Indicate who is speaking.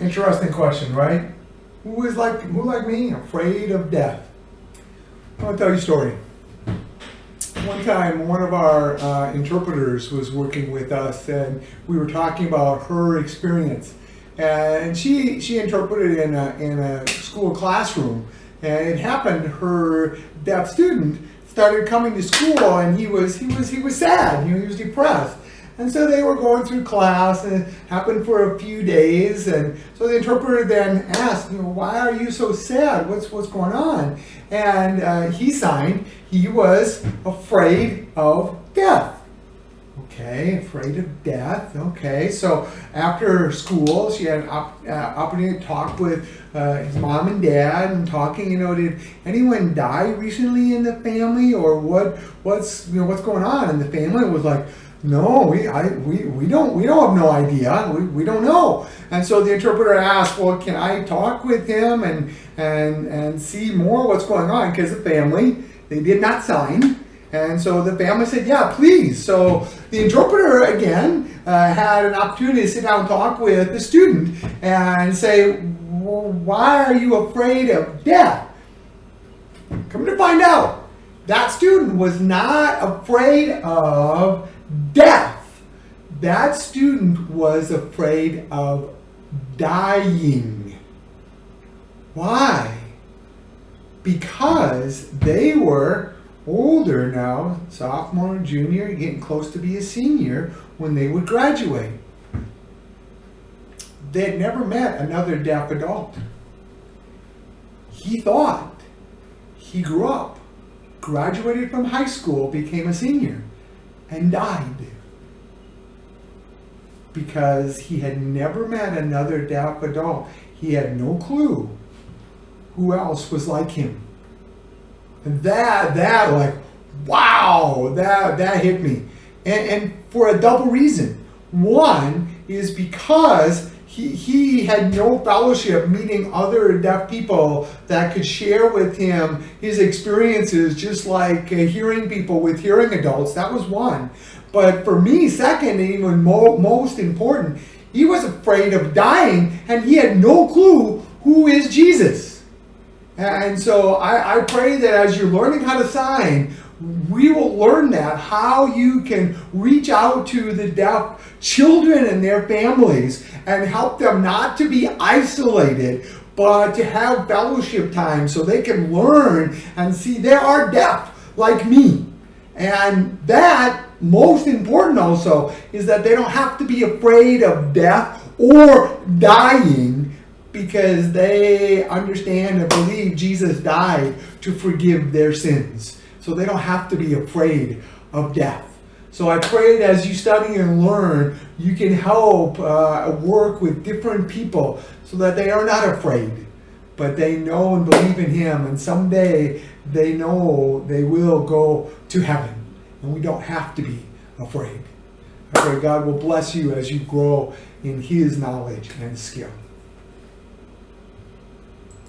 Speaker 1: Interesting question, right? Who like me, afraid of death? I want to tell you a story. One time, one of our interpreters was working with us, and we were talking about her experience. And she interpreted in a school classroom, and it happened. Her deaf student started coming to school, and he was sad. He was depressed. And so they were going through class, and it happened for a few days. And so the interpreter then asked, why are you so sad? What's going on? And he signed. He was afraid of death. Okay, afraid of death. Okay, so after school, she had an opportunity to talk with his mom and dad, and talking. Did anyone die recently in the family, or what's going on? And the family was like, no, we don't have no idea. We don't know. And so the interpreter asked, well, can I talk with him and see more what's going on? Because the family, they did not sign. And so the family said, yeah, please. So the interpreter, again, had an opportunity to sit down and talk with the student and say, well, why are you afraid of death? Come to find out, that student was not afraid of death. That student was afraid of dying. Why? Because they were older now, sophomore, junior, getting close to be a senior when they would graduate. They had never met another deaf adult. He thought he grew up, graduated from high school, became a senior, and died because he had never met another deaf adult. He had no clue who else was like him. And that hit me. And for a double reason. One is because he had no fellowship meeting other deaf people that could share with him his experiences, just like hearing people with hearing adults. That was one. But for me, second, and even most important, he was afraid of dying, and he had no clue who is Jesus. And so I pray that as you're learning how to sign, we will learn that, how you can reach out to the deaf children and their families and help them not to be isolated, but to have fellowship time so they can learn and see they are deaf like me. And that, most important also, is that they don't have to be afraid of death or dying, because they understand and believe Jesus died to forgive their sins. So they don't have to be afraid of death. So I pray that as you study and learn, you can help work with different people so that they are not afraid, but they know and believe in Him, and someday they know they will go to heaven, and we don't have to be afraid. I pray God will bless you as you grow in His knowledge and skill.